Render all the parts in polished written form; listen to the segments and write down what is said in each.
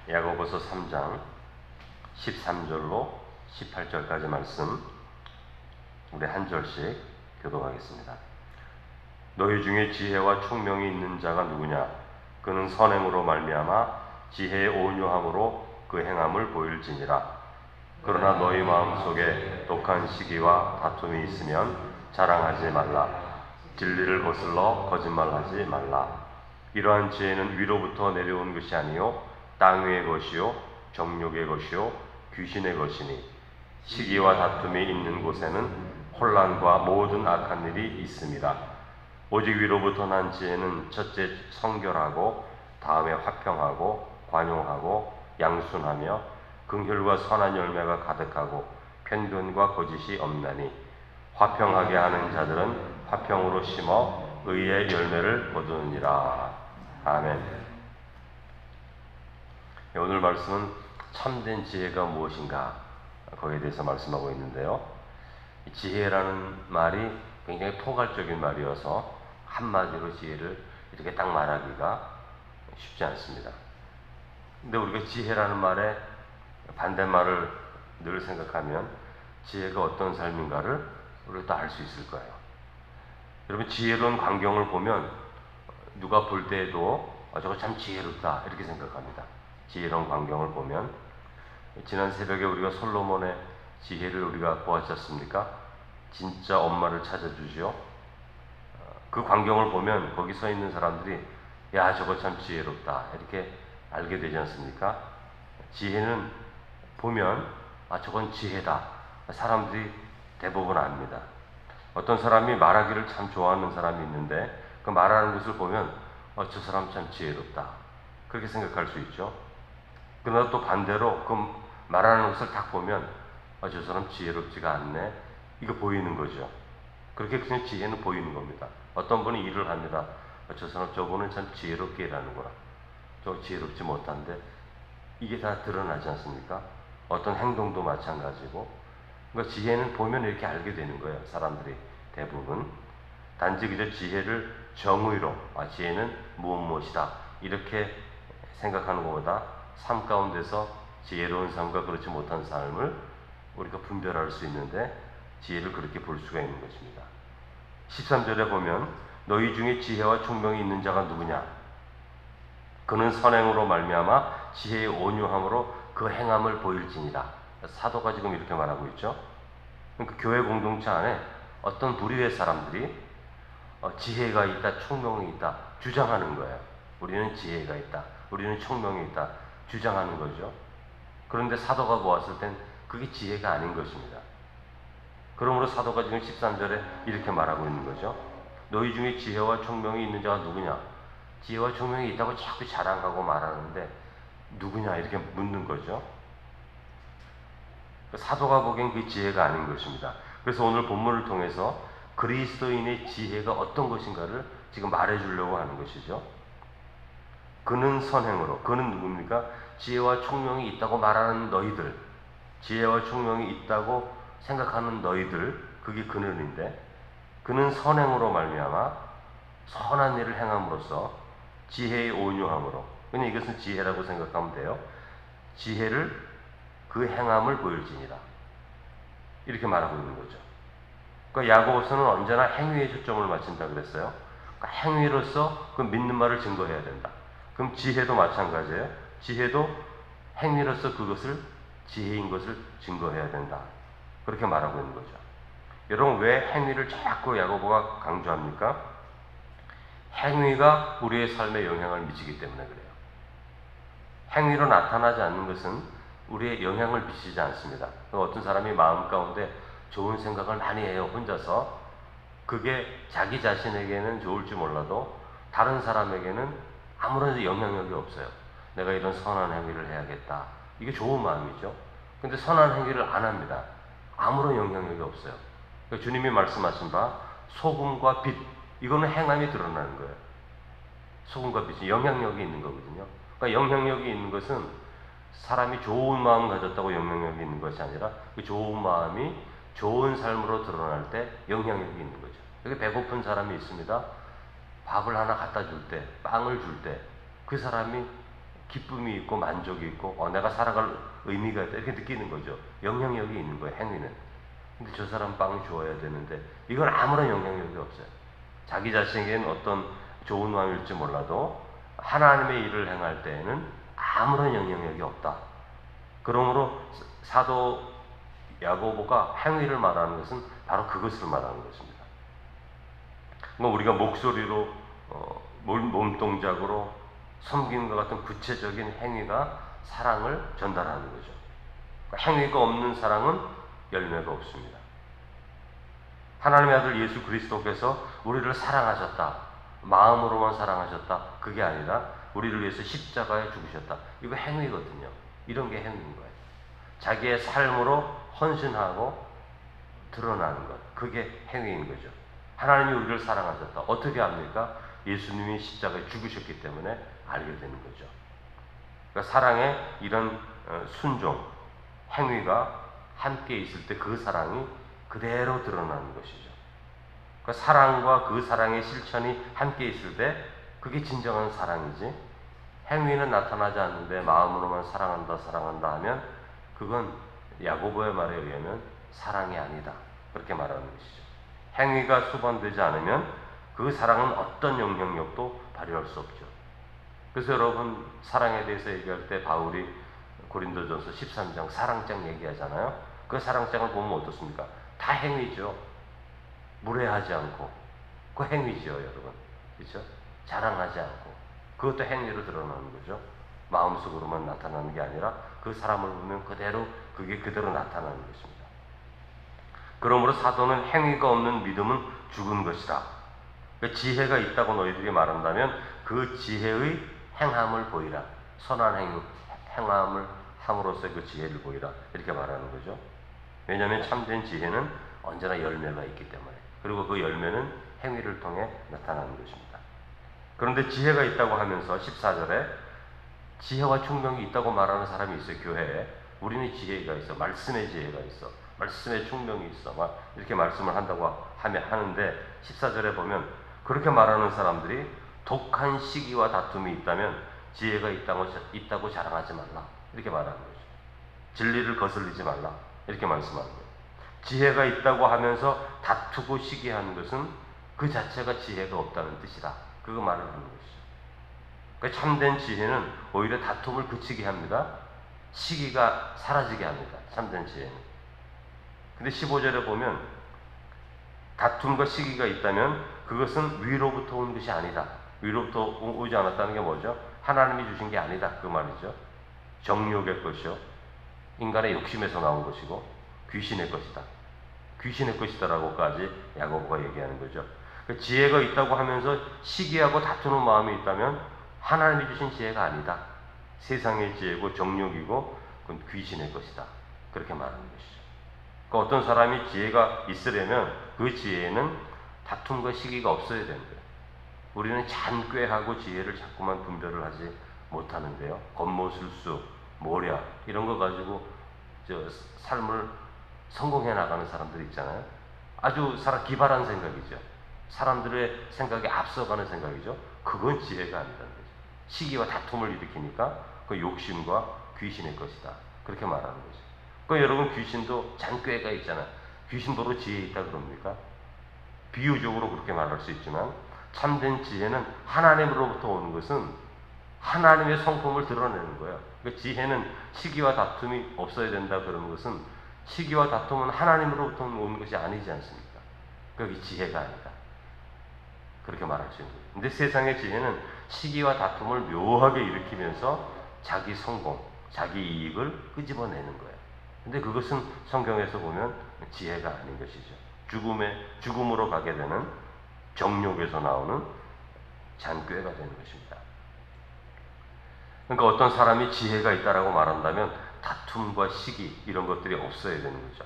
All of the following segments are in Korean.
야고보서 3장 13절로 18절까지 말씀 우리 한 절씩 교독하겠습니다. 너희 중에 지혜와 총명이 있는 자가 누구냐? 그는 선행으로 말미암아 지혜의 온유함으로 그 행함을 보일지니라. 그러나 너희 마음속에 독한 시기와 다툼이 있으면 자랑하지 말라. 진리를 거슬러 거짓말하지 말라. 이러한 지혜는 위로부터 내려온 것이 아니요 땅 위의 것이요 정욕의 것이요 귀신의 것이니 시기와 다툼이 있는 곳에는 혼란과 모든 악한 일이 있습니다. 오직 위로부터 난 지혜는 첫째 성결하고 다음에 화평하고 관용하고 양순하며 긍휼과 선한 열매가 가득하고 편견과 거짓이 없나니 화평하게 하는 자들은 화평으로 심어 의의 열매를 거두느니라. 아멘. 오늘 말씀은 참된 지혜가 무엇인가 거기에 대해서 말씀하고 있는데요. 지혜라는 말이 굉장히 포괄적인 말이어서 한마디로 지혜를 이렇게 딱 말하기가 쉽지 않습니다. 근데 우리가 지혜라는 말에 반대말을 늘 생각하면 지혜가 어떤 삶인가를 우리가 또 알 수 있을 거예요. 여러분, 지혜로운 광경을 보면 누가 볼 때에도 저거 참 지혜롭다 이렇게 생각합니다. 지혜로운 광경을 보면 지난 새벽에 우리가 솔로몬의 지혜를 우리가 보았지 않습니까? 진짜 엄마를 찾아주지요. 그 광경을 보면 거기 서 있는 사람들이 야 저거 참 지혜롭다 이렇게 알게 되지 않습니까? 지혜는 보면 저건 지혜다 사람들이 대부분 압니다. 어떤 사람이 말하기를 참 좋아하는 사람이 있는데 그 말하는 것을 보면 저 사람 참 지혜롭다 그렇게 생각할 수 있죠. 그러나 또 반대로 그 말하는 것을 딱 보면 저 사람 지혜롭지가 않네 이거 보이는 거죠. 그렇게 그냥 지혜는 보이는 겁니다. 어떤 분이 일을 합니다. 저 사람 저분은 참 지혜롭게 일하는구나. 저 지혜롭지 못한데 이게 다 드러나지 않습니까? 어떤 행동도 마찬가지고 그러니까 지혜는 보면 이렇게 알게 되는 거예요. 사람들이 대부분 단지 그저 지혜를 정의로 지혜는 무엇이다 이렇게 생각하는 것보다 삶 가운데서 지혜로운 삶과 그렇지 못한 삶을 우리가 분별할 수 있는데 지혜를 그렇게 볼 수가 있는 것입니다. 13절에 보면 너희 중에 지혜와 총명이 있는 자가 누구냐? 그는 선행으로 말미암아 지혜의 온유함으로 그 행함을 보일지니라. 사도가 지금 이렇게 말하고 있죠. 그러니까 교회 공동체 안에 어떤 부류의 사람들이 지혜가 있다, 총명이 있다 주장하는 거예요. 우리는 지혜가 있다, 우리는 총명이 있다 주장하는 거죠. 그런데 사도가 보았을 땐 그게 지혜가 아닌 것입니다. 그러므로 사도가 지금 13절에 이렇게 말하고 있는 거죠. 너희 중에 지혜와 총명이 있는 자가 누구냐? 지혜와 총명이 있다고 자꾸 자랑하고 말하는데 누구냐 이렇게 묻는 거죠. 사도가 보기엔 그 지혜가 아닌 것입니다. 그래서 오늘 본문을 통해서 그리스도인의 지혜가 어떤 것인가를 지금 말해주려고 하는 것이죠. 그는 선행으로, 그는 누굽니까? 지혜와 총명이 있다고 말하는 너희들, 지혜와 총명이 있다고 생각하는 너희들, 그게 그는인데 그는 선행으로 말미암아 선한 일을 행함으로써 지혜의 온유함으로, 그냥 이것은 지혜라고 생각하면 돼요. 지혜를 그 행함을 보일지니라 이렇게 말하고 있는 거죠. 그러니까 야고보서는 언제나 행위에 초점을 맞춘다 그랬어요. 그러니까 행위로서 그 믿는 말을 증거해야 된다. 그럼 지혜도 마찬가지예요. 지혜도 행위로서 그것을 지혜인 것을 증거해야 된다. 그렇게 말하고 있는 거죠. 여러분 왜 행위를 자꾸 야고보가 강조합니까? 행위가 우리의 삶에 영향을 미치기 때문에 그래요. 행위로 나타나지 않는 것은 우리의 영향을 미치지 않습니다. 어떤 사람이 마음 가운데 좋은 생각을 많이 해요. 혼자서. 그게 자기 자신에게는 좋을지 몰라도 다른 사람에게는 아무런 영향력이 없어요. 내가 이런 선한 행위를 해야겠다. 이게 좋은 마음이죠. 근데 선한 행위를 안 합니다. 아무런 영향력이 없어요. 그러니까 주님이 말씀하신 바 소금과 빛, 이거는 행함이 드러나는 거예요. 소금과 빛이 영향력이 있는 거거든요. 그러니까 영향력이 있는 것은 사람이 좋은 마음 가졌다고 영향력이 있는 것이 아니라 그 좋은 마음이 좋은 삶으로 드러날 때 영향력이 있는 거죠. 여기 배고픈 사람이 있습니다. 밥을 하나 갖다 줄 때, 빵을 줄 때 그 사람이 기쁨이 있고 만족이 있고 내가 살아갈 의미가 있다 이렇게 느끼는 거죠. 영향력이 있는 거예요, 행위는. 근데 저 사람 빵이 좋아야 되는데 이건 아무런 영향력이 없어요. 자기 자신에게는 어떤 좋은 마음일지 몰라도 하나님의 일을 행할 때에는 아무런 영향력이 없다. 그러므로 사도 야고보가 행위를 말하는 것은 바로 그것을 말하는 것입니다. 우리가 목소리로 몸동작으로 섬김과 같은 구체적인 행위가 사랑을 전달하는 거죠. 행위가 없는 사랑은 열매가 없습니다. 하나님의 아들 예수 그리스도께서 우리를 사랑하셨다. 마음으로만 사랑하셨다. 그게 아니라 우리를 위해서 십자가에 죽으셨다. 이거 행위거든요. 이런 게 행위인 거예요. 자기의 삶으로 헌신하고 드러나는 것. 그게 행위인 거죠. 하나님이 우리를 사랑하셨다. 어떻게 합니까? 예수님이 십자가에 죽으셨기 때문에 알게 되는 거죠. 그러니까 사랑의 이런 순종, 행위가 함께 있을 때 그 사랑이 그대로 드러나는 것이죠. 그 사랑과 그 사랑의 실천이 함께 있을 때 그게 진정한 사랑이지, 행위는 나타나지 않는데 마음으로만 사랑한다 하면 그건 야고보의 말에 의하면 사랑이 아니다. 그렇게 말하는 것이죠. 행위가 수반되지 않으면 그 사랑은 어떤 영향력도 발휘할 수 없죠. 그래서 여러분, 사랑에 대해서 얘기할 때 바울이 고린도전서 13장 사랑장 얘기하잖아요. 그 사랑장을 보면 어떻습니까? 다 행위죠. 무례하지 않고. 그 행위죠, 여러분. 그렇죠? 자랑하지 않고. 그것도 행위로 드러나는 거죠. 마음속으로만 나타나는 게 아니라 그 사람을 보면 그게 그대로 나타나는 것입니다. 그러므로 사도는 행위가 없는 믿음은 죽은 것이다. 그 지혜가 있다고 너희들이 말한다면 그 지혜의 행함을 보이라. 선한 행함을 함으로써 그 지혜를 보이라. 이렇게 말하는 거죠. 왜냐하면 참된 지혜는 언제나 열매가 있기 때문에. 그리고 그 열매는 행위를 통해 나타나는 것입니다. 그런데 지혜가 있다고 하면서 14절에 지혜와 총명이 있다고 말하는 사람이 있어요. 교회에. 우리는 지혜가 있어. 말씀의 지혜가 있어. 말씀의 총명이 있어. 막 이렇게 말씀을 한다고 하는데 14절에 보면 그렇게 말하는 사람들이 독한 시기와 다툼이 있다면 지혜가 있다고 자랑하지 말라. 이렇게 말하는 거죠. 진리를 거슬리지 말라. 이렇게 말씀하는 거예요. 지혜가 있다고 하면서 다투고 시기하는 것은 그 자체가 지혜가 없다는 뜻이다. 그거 말을 하는 것이죠. 그러니까 참된 지혜는 오히려 다툼을 그치게 합니다. 시기가 사라지게 합니다. 참된 지혜는. 근데 15절에 보면 다툼과 시기가 있다면 그것은 위로부터 온 것이 아니다. 위로부터 오지 않았다는 게 뭐죠? 하나님이 주신 게 아니다. 그 말이죠. 정욕의 것이요. 인간의 욕심에서 나온 것이고 귀신의 것이다. 귀신의 것이다라고까지 야고보가 얘기하는 거죠. 지혜가 있다고 하면서 시기하고 다투는 마음이 있다면 하나님이 주신 지혜가 아니다. 세상의 지혜고 정욕이고 그건 귀신의 것이다. 그렇게 말하는 것이죠. 그러니까 어떤 사람이 지혜가 있으려면 그 지혜에는 다툼과 시기가 없어야 되는 거예요. 우리는 잔꾀하고 지혜를 자꾸만 분별을 하지 못하는데요. 겉모술수, 모략 이런 거 가지고 삶을 성공해 나가는 사람들이 있잖아요. 아주 기발한 생각이죠. 사람들의 생각에 앞서가는 생각이죠. 그건 지혜가 아니라는 거죠. 시기와 다툼을 일으키니까 그 욕심과 귀신의 것이다. 그렇게 말하는 거죠. 그 여러분, 귀신도 잔꾀가 있잖아요. 귀신 보러 지혜 있다 그럽니까? 비유적으로 그렇게 말할 수 있지만 참된 지혜는 하나님으로부터 오는 것은 하나님의 성품을 드러내는 거예요. 그러니까 지혜는 시기와 다툼이 없어야 된다 그러는 것은 시기와 다툼은 하나님으로부터 오는 것이 아니지 않습니까? 그게 지혜가 아니다. 그렇게 말할 수 있는 거예요. 근데 세상의 지혜는 시기와 다툼을 묘하게 일으키면서 자기 성공, 자기 이익을 끄집어내는 거예요. 근데 그것은 성경에서 보면 지혜가 아닌 것이죠. 죽음으로 가게 되는 정욕에서 나오는 잔꾀가 되는 것입니다. 그러니까 어떤 사람이 지혜가 있다라고 말한다면 다툼과 시기 이런 것들이 없어야 되는 거죠.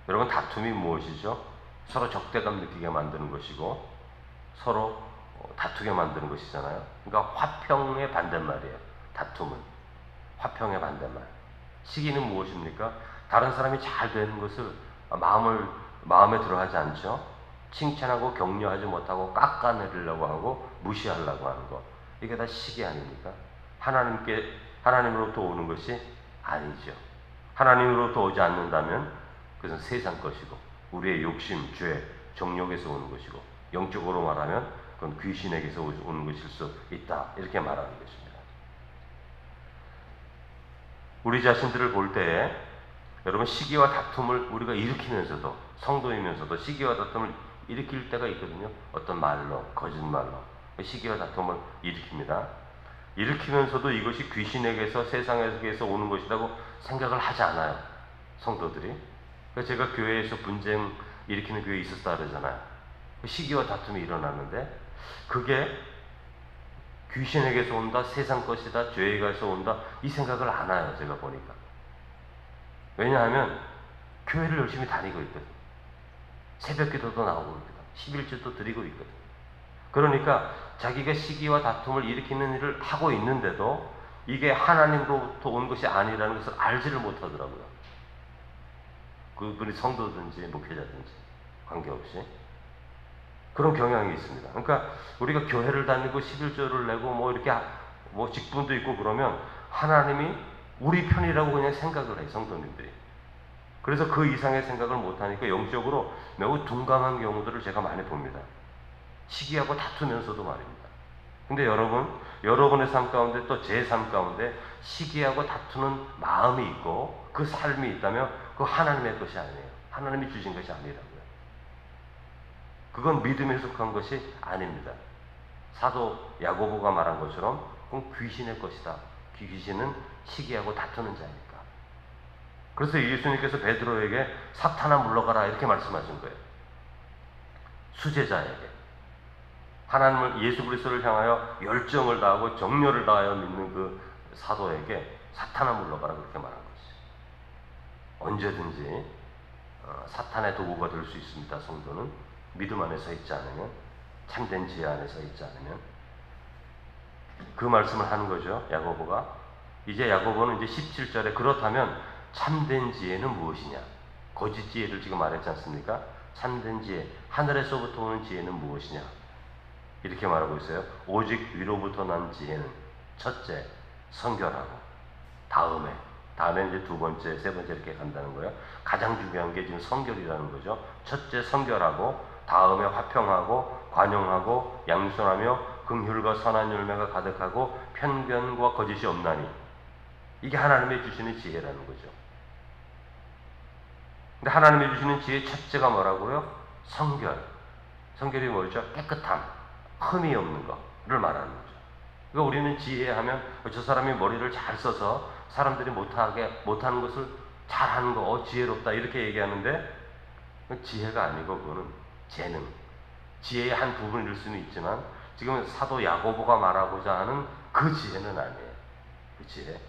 여러분, 다툼이 무엇이죠? 서로 적대감 느끼게 만드는 것이고 서로 다투게 만드는 것이잖아요. 그러니까 화평의 반대말이에요. 다툼은 화평의 반대말. 시기는 무엇입니까? 다른 사람이 잘 되는 것을 마음에 들어하지 않죠. 칭찬하고 격려하지 못하고 깎아내리려고 하고 무시하려고 하는 거. 이게 다 시기 아닙니까? 하나님으로부터 오는 것이 아니죠. 하나님으로부터 오지 않는다면 그것은 세상 것이고 우리의 욕심, 죄, 정욕에서 오는 것이고 영적으로 말하면 그건 귀신에게서 오는 것일 수 있다. 이렇게 말하는 것입니다. 우리 자신들을 볼 때에 여러분 시기와 다툼을 우리가 일으키면서도 성도이면서도 시기와 다툼을 일으킬 때가 있거든요. 어떤 말로, 거짓말로 시기와 다툼을 일으킵니다. 일으키면서도 이것이 귀신에게서 세상에게서 오는 것이라고 생각을 하지 않아요. 성도들이. 제가 교회에서 분쟁 일으키는 교회 있었다 그러잖아요. 시기와 다툼이 일어나는데 그게 귀신에게서 온다, 세상 것이다, 죄에게서 온다 이 생각을 안 해요. 제가 보니까. 왜냐하면 교회를 열심히 다니고 있거든. 새벽기도도 나오고 있거든. 11주도 드리고 있거든. 그러니까 자기가 시기와 다툼을 일으키는 일을 하고 있는데도 이게 하나님으로부터 온 것이 아니라는 것을 알지를 못하더라고요. 그분이 성도든지 목회자든지 관계없이 그런 경향이 있습니다. 그러니까 우리가 교회를 다니고 11조를 내고 뭐 이렇게 뭐 직분도 있고 그러면 하나님이 우리 편이라고 그냥 생각을 해요. 성도님들이. 그래서 그 이상의 생각을 못하니까 영적으로 매우 둔감한 경우들을 제가 많이 봅니다. 시기하고 다투면서도 말입니다. 근데 여러분의 삶 가운데 또 제 삶 가운데 시기하고 다투는 마음이 있고 그 삶이 있다면 그거 하나님의 것이 아니에요. 하나님이 주신 것이 아니라고요. 그건 믿음에 속한 것이 아닙니다. 사도 야고보가 말한 것처럼 그건 귀신의 것이다. 귀신은 시기하고 다투는 자니까. 그래서 예수님께서 베드로에게 사탄아 물러가라 이렇게 말씀하신 거예요. 수제자에게. 하나님을 예수 그리스도를 향하여 열정을 다하고 정열을 다하여 믿는 그 사도에게 사탄아 물러가라 그렇게 말한 것이죠. 언제든지 사탄의 도구가 될 수 있습니다. 성도는 믿음 안에 서 있지 않으면, 참된 지혜 안에 서 있지 않으면 그 말씀을 하는 거죠. 야고보가. 이제 야고보는 이제 17절에 그렇다면 참된 지혜는 무엇이냐? 거짓 지혜를 지금 말했지 않습니까? 참된 지혜, 하늘에서부터 오는 지혜는 무엇이냐? 이렇게 말하고 있어요. 오직 위로부터 난 지혜는 첫째, 성결하고 다음에 이제 두 번째, 세 번째 이렇게 간다는 거예요. 가장 중요한 게 지금 성결이라는 거죠. 첫째, 성결하고 다음에 화평하고 관용하고 양순하며 긍휼과 선한 열매가 가득하고 편견과 거짓이 없나니 이게 하나님이 주시는 지혜라는 거죠. 근데 하나님이 주시는 지혜 첫째가 뭐라고요? 성결. 성결이 뭐죠? 깨끗함, 흠이 없는 거를 말하는 거죠. 그러니까 우리는 지혜하면 저 사람이 머리를 잘 써서 사람들이 못하는 것을 잘하는 거, 지혜롭다 이렇게 얘기하는데 지혜가 아니고 그거는 재능. 지혜의 한 부분일 수는 있지만 지금 사도 야고보가 말하고자 하는 그 지혜는 아니에요. 그 지혜.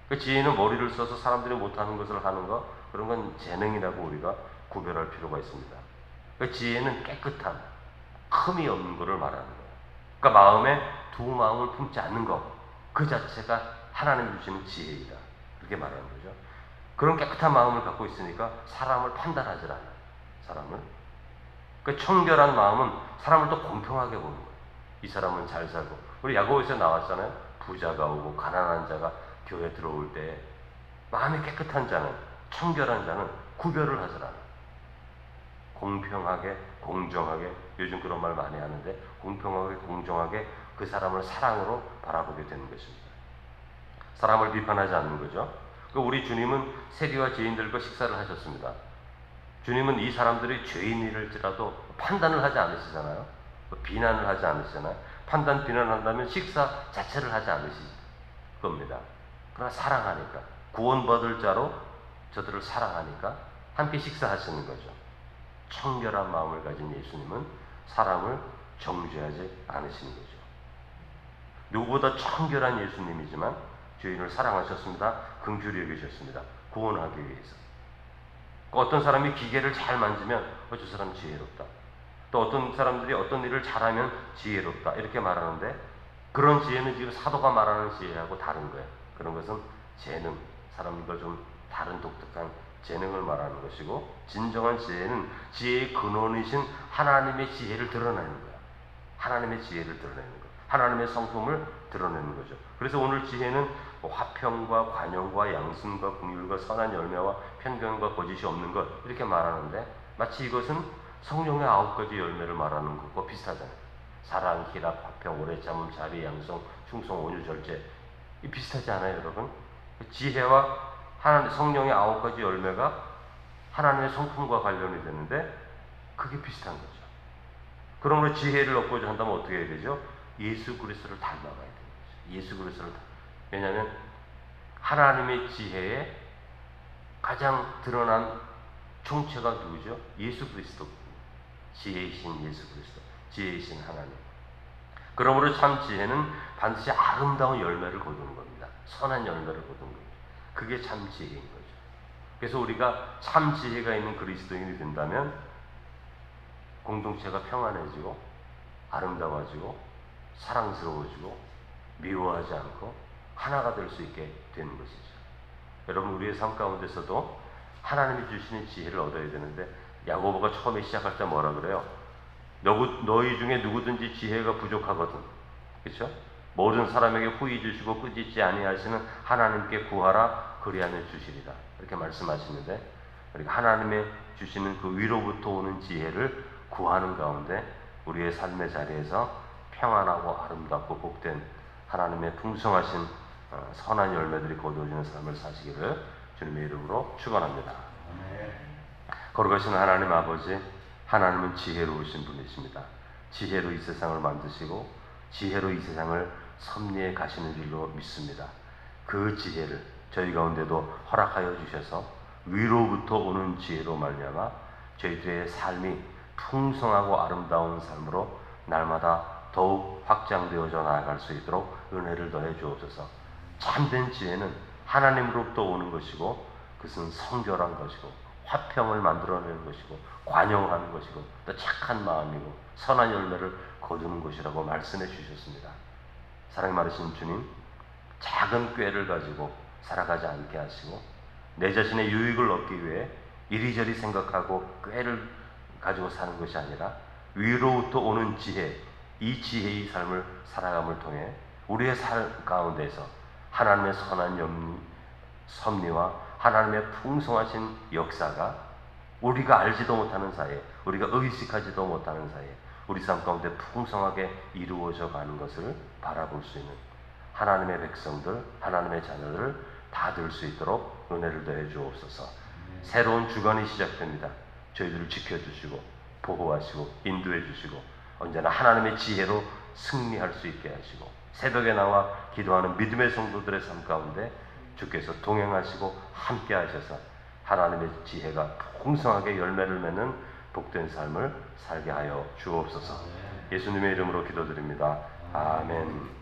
그 지혜는 머리를 써서 사람들이 못하는 것을 하는 거, 그런 건 재능이라고 우리가 구별할 필요가 있습니다. 그 지혜는 깨끗함, 흠이 없는 것을 말하는 거예요. 그러니까 마음에 두 마음을 품지 않는 것, 그 자체가 하나님 주시는 지혜이다. 그렇게 말하는 거죠. 그런 깨끗한 마음을 갖고 있으니까 사람을 판단하지 않아요. 사람을. 그 청결한 마음은 사람을 또 공평하게 보는 거예요. 이 사람은 잘 살고. 우리 야고보에서 나왔잖아요. 부자가 오고 가난한 자가 교회 들어올 때 마음이 깨끗한 자는, 청결한 자는 구별을 하지 않아요. 공평하게, 공정하게, 요즘 그런 말 많이 하는데 공평하게, 공정하게 그 사람을 사랑으로 바라보게 되는 것입니다. 사람을 비판하지 않는 거죠. 우리 주님은 세리와 죄인들과 식사를 하셨습니다. 주님은 이 사람들이 죄인일지라도 판단을 하지 않으시잖아요. 비난을 하지 않으시잖아요. 판단, 비난한다면 식사 자체를 하지 않으실 겁니다. 그러나 사랑하니까, 구원받을 자로 저들을 사랑하니까 함께 식사하시는 거죠. 청결한 마음을 가진 예수님은 사람을 정죄하지 않으시는 거죠. 누구보다 청결한 예수님이지만 죄인을 사랑하셨습니다. 긍휼히 여기셨습니다. 구원하기 위해서. 어떤 사람이 기계를 잘 만지면 저 사람 지혜롭다. 또 어떤 사람들이 어떤 일을 잘하면 지혜롭다. 이렇게 말하는데 그런 지혜는 지금 사도가 말하는 지혜하고 다른 거예요. 그런 것은 재능, 사람과 좀 다른 독특한 재능을 말하는 것이고 진정한 지혜는 지혜의 근원이신 하나님의 지혜를 드러내는 거예요. 하나님의 지혜를 드러내는 거예요. 하나님의 성품을 드러내는 거죠. 그래서 오늘 지혜는 화평과 관용과 양순과 긍휼과 선한 열매와 편견과 거짓이 없는 것 이렇게 말하는데 마치 이것은 성령의 9가지 열매를 말하는 것과 비슷하잖아요. 사랑, 희락, 화평, 오래 참음, 자비, 양성, 충성, 온유, 절제 이 비슷하지 않아요, 여러분? 지혜와 성령의 9가지 열매가 하나님의 성품과 관련이 되는데 그게 비슷한 거죠. 그러므로 지혜를 얻고자 한다면 어떻게 해야 되죠? 예수 그리스도를 닮아가야 되는 거죠. 예수 그리스도를 왜냐하면 하나님의 지혜에 가장 드러난 총체가 누구죠? 예수 그리스도. 지혜이신 예수 그리스도. 지혜이신 하나님. 그러므로 참 지혜는 반드시 아름다운 열매를 거두는 겁니다. 선한 열매를 거두는 겁니다. 그게 참 지혜인 거죠. 그래서 우리가 참 지혜가 있는 그리스도인이 된다면 공동체가 평안해지고 아름다워지고 사랑스러워지고 미워하지 않고 하나가 될 수 있게 되는 것이죠. 여러분 우리의 삶 가운데서도 하나님이 주시는 지혜를 얻어야 되는데 야고보가 처음에 시작할 때 뭐라 그래요? 너희 중에 누구든지 지혜가 부족하거든, 그렇죠? 모든 사람에게 후히 주시고 꾸짖지 아니하시는 하나님께 구하라 그리하면 주시리라 이렇게 말씀하시는데 우리가 하나님의 주시는 그 위로부터 오는 지혜를 구하는 가운데 우리의 삶의 자리에서 평안하고 아름답고 복된 하나님의 풍성하신 선한 열매들이 거두어지는 삶을 사시기를 주님의 이름으로 축원합니다. 거룩하신 하나님 아버지, 하나님은 지혜로우신 분이십니다. 지혜로 이 세상을 만드시고 지혜로 이 세상을 섭리해 가시는 줄로 믿습니다. 그 지혜를 저희 가운데도 허락하여 주셔서 위로부터 오는 지혜로 말미암아 저희들의 삶이 풍성하고 아름다운 삶으로 날마다 더욱 확장되어져 나아갈 수 있도록 은혜를 더해 주옵소서. 참된 지혜는 하나님으로부터 오는 것이고 그것은 성결한 것이고 화평을 만들어내는 것이고 관용하는 것이고 또 착한 마음이고 선한 열매를 거두는 것이라고 말씀해 주셨습니다. 사랑이 많으신 주님, 작은 꾀를 가지고 살아가지 않게 하시고 내 자신의 유익을 얻기 위해 이리저리 생각하고 꾀를 가지고 사는 것이 아니라 위로부터 오는 지혜, 이 지혜의 삶을 살아감을 통해 우리의 삶 가운데서 하나님의 선한 섭리와 하나님의 풍성하신 역사가 우리가 알지도 못하는 사이에, 우리가 의식하지도 못하는 사이에 우리 삶 가운데 풍성하게 이루어져 가는 것을 바라볼 수 있는 하나님의 백성들, 하나님의 자녀들 다 될 수 있도록 은혜를 더해 주옵소서. 새로운 주간이 시작됩니다. 저희들을 지켜주시고 보호하시고 인도해 주시고 언제나 하나님의 지혜로 승리할 수 있게 하시고 새벽에 나와 기도하는 믿음의 성도들의 삶 가운데 주께서 동행하시고 함께 하셔서 하나님의 지혜가 풍성하게 열매를 맺는 복된 삶을 살게 하여 주옵소서. 예수님의 이름으로 기도드립니다. 아멘.